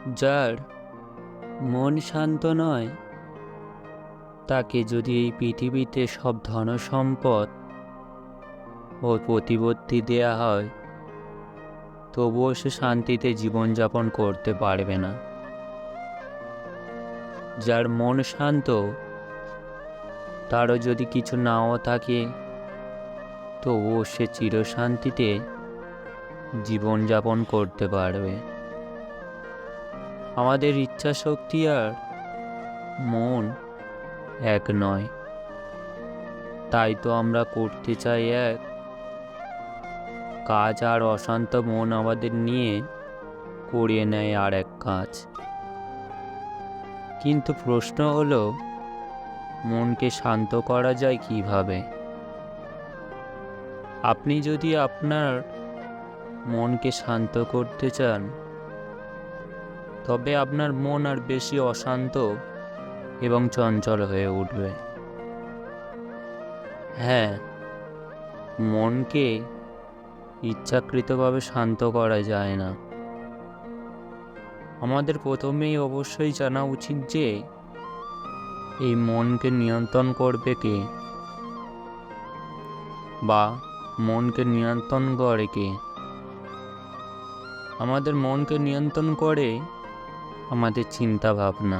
যার মন শান্ত নয়, তাকে যদি এই পৃথিবীতে সব ধনসম্পদ ও প্রতিপত্তি দেয়া হয়, তবুও সে শান্তিতে জীবনযাপন করতে পারবে না। যার মন শান্ত, তারও যদি কিছু নাও থাকে, তবুও সে চিরশান্তিতে জীবনযাপন করতে পারবে। আমাদের ইচ্ছা শক্তি আর মন এক নয়, তাই তো আমরা করতে চাই এক কাজ, আর অশান্ত মন আমাদের নিয়ে করিয়ে নেয় আর এক কাজ। কিন্তু প্রশ্ন হলো, মনকে শান্ত করা যায় কিভাবে? আপনি যদি আপনার মনকে শান্ত করতে চান, তবে আপনার মন আর বেশি অশান্ত এবং চঞ্চল হয়ে উঠবে। হ্যাঁ, মনকে ইচ্ছাকৃতভাবে শান্ত করা যায় না। আমাদের প্রথমেই অবশ্যই জানা উচিত যে এই মনকে নিয়ন্ত্রণ করবে কে, বা মনকে নিয়ন্ত্রণ করে কে। আমাদের মনকে নিয়ন্ত্রণ করে আমাদের চিন্তা ভাবনা।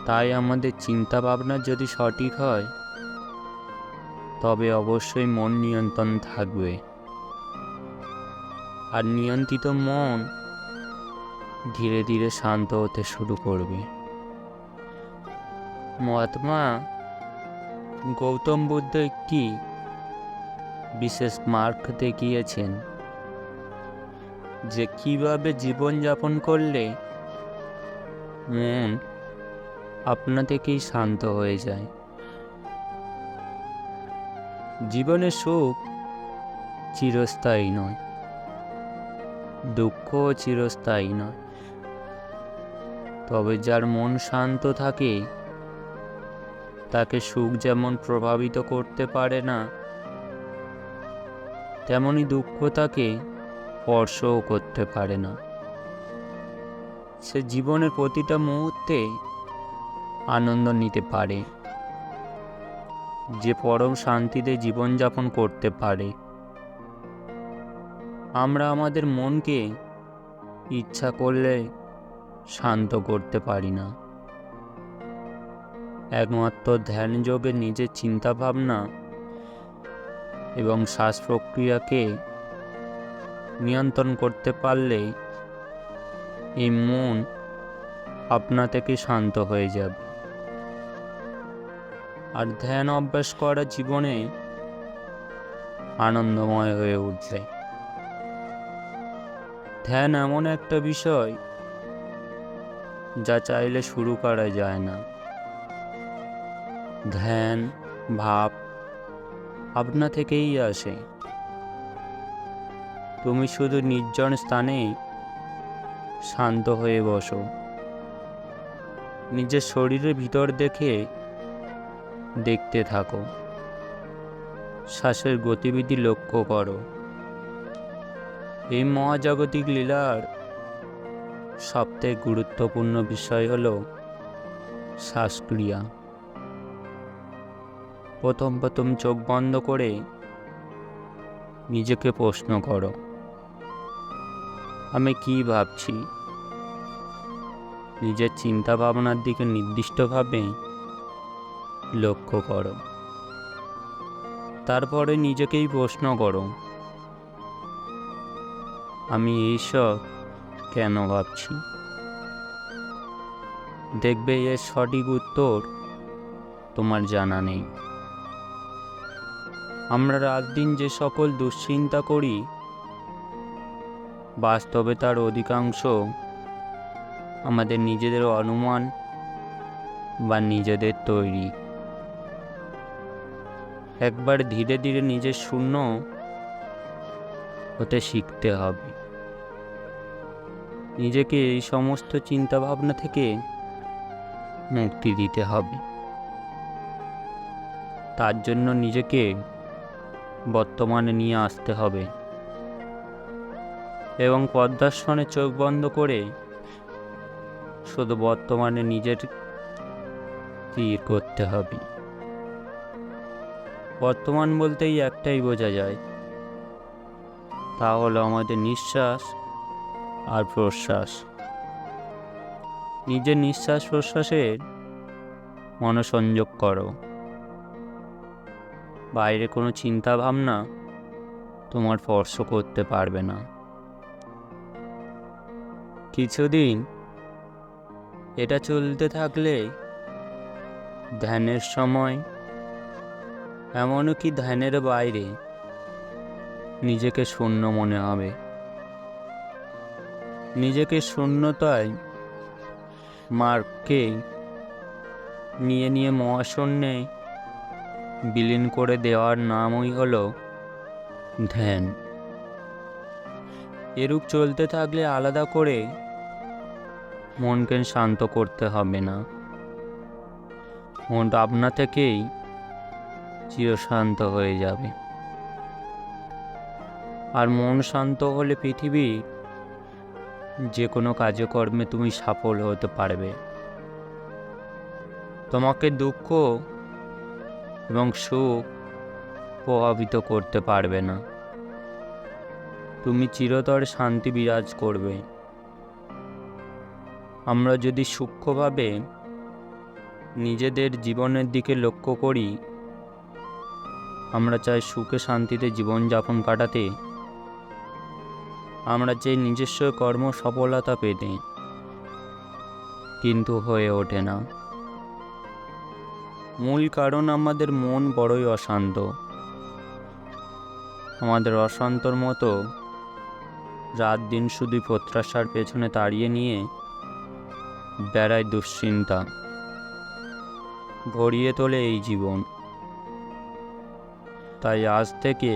তাই আমাদের চিন্তা ভাবনা যদি সঠিক হয়, তবে অবশ্যই মন নিয়ন্ত্রণ থাকবে। আর নিয়ন্ত্রিত মন ধীরে ধীরে শান্ত হতে শুরু করবে। মহাত্মা গৌতম বুদ্ধ একটি বিশেষ মার্গ দেখিয়েছেন যে কিভাবে জীবনযাপন করলে মন আপনা থেকেই শান্ত হয়ে যায়। জীবনের সুখ চিরস্থায়ী নয়, দুঃখও চিরস্থায়ী নয়। তবে যার মন শান্ত থাকে, তাকে সুখ যেমন প্রভাবিত করতে পারে না, তেমনি দুঃখ তাকে স্পর্শও করতে পারে না। সে জীবনের প্রতিটা মুহূর্তে আনন্দ নিতে পারে, যে পরম শান্তিতে জীবনযাপন করতে পারে। আমরা আমাদের মনকে ইচ্ছা করলে শান্ত করতে পারি না। একমাত্র ধ্যান যোগে নিজের চিন্তা ভাবনা এবং শ্বাস প্রক্রিয়াকে নিয়ন্ত্রণ করতে পারলে এই মন আপনা থেকে শান্ত হয়ে যাবে। আর ধ্যান অভ্যাস করা জীবনে আনন্দময় হয়ে উঠবে। ধ্যান এমন একটা বিষয় যা চাইলে শুরু করা যায় না। ধ্যান ভাব আপনা থেকেই আসে। তুমি শুধু নির্জন স্থানে শান্ত হয়ে বসো, নিজের শরীরের ভিতর দেখতে থাকো, শ্বাসের গতিবিধি লক্ষ্য করো। এই মহাজাগতিক লীলার সবথেকে গুরুত্বপূর্ণ বিষয় হলো শ্বাসক্রিয়া। প্রথম চোখ বন্ধ করে নিজেকে প্রশ্ন করো, আমি কি ভাবছি? নিজের চিন্তা ভাবনার দিকে নির্দিষ্টভাবে লক্ষ্য করো। তারপরে নিজেকেই প্রশ্ন করো, আমি এইসব কেন ভাবছি? দেখবে এর সঠিক উত্তর তোমার জানা নেই। আমরা রাত দিন যে সকল দুশ্চিন্তা করি, বাস্তবে তার অধিকাংশ আমাদের নিজেদের অনুমান বা নিজেদের তৈরি। একবার ধীরে ধীরে নিজের শূন্য হতে শিখতে হবে। নিজেকে এই সমস্ত চিন্তা ভাবনা থেকে মুক্তি দিতে হবে। তার জন্য নিজেকে বর্তমানে নিয়ে আসতে হবে। এবং পদ্মাসনে চোখ বন্ধ করে শুধু বর্তমানে নিজের স্থির করতে হবে। বর্তমান বলতেই একটাই বোঝা যায়, তা হলো আমাদের নিঃশ্বাস আর প্রশ্বাস। নিজের নিঃশ্বাস প্রশ্বাসের মনোসংযোগ করো। বাইরে কোনো চিন্তা ভাবনা তোমার স্পর্শ করতে পারবে না। কিছুদিন এটা চলতে থাকলে ধ্যানের সময়, এমনকি ধ্যানের বাইরে নিজেকে শূন্য মনে হবে। নিজেকে শূন্যতায় মার্গকে নিয়ে নিয়ে মহাশূন্যে বিলীন করে দেওয়ার নামই হলো ধ্যান। এরূপ চলতে থাকলে আলাদা করে মনকে শান্ত করতে হবে না। মনটা আপনা থেকেই চিরশান্ত হয়ে যাবে। আর মন শান্ত হলে পৃথিবীর যে কোনো কাজকর্মে তুমি সফল হতে পারবে। তোমাকে দুঃখ এবং সুখ প্রভাবিত করতে পারবে না। তুমি চিরতর শান্তি বিরাজ করবে। আমরা যদি সূক্ষ্মভাবে নিজেদের জীবনের দিকে লক্ষ্য করি, আমরা চাই সুখে শান্তিতে জীবনযাপন কাটাতে, আমরা চাই নিজস্ব কর্ম সফলতা পেতে, কিন্তু হয়ে ওঠে না। মূল কারণ আমাদের মন বড়ই অশান্ত। আমাদের অশান্তর মতো রাত দিন শুধু প্রত্যাশার পেছনে তাড়িয়ে নিয়ে বেড়ায় দুশ্চিন্তা, ভরিয়ে তোলে এই জীবন। তাই আজ থেকে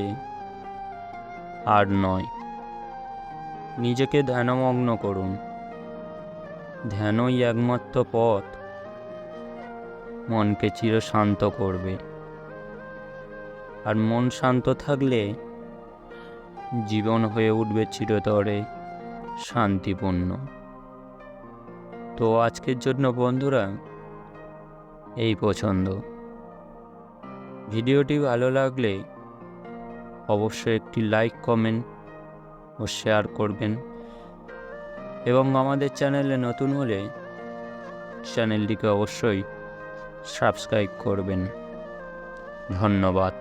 আর নয়, নিজেকে ধ্যানমগ্ন করুন। ধ্যানই একমাত্র পথ মনকে চিরশান্ত করবে। আর মন শান্ত থাকলে জীবন হয়ে উঠবে চিরতরে শান্তিপূর্ণ। তো আজকের জন্য বন্ধুরা এই পছন্দ। ভিডিওটি ভালো লাগলে অবশ্যই একটি লাইক, কমেন্ট ও শেয়ার করবেন, এবং আমাদের চ্যানেলে নতুন হলে চ্যানেলটিকে অবশ্যই সাবস্ক্রাইব করবেন। ধন্যবাদ।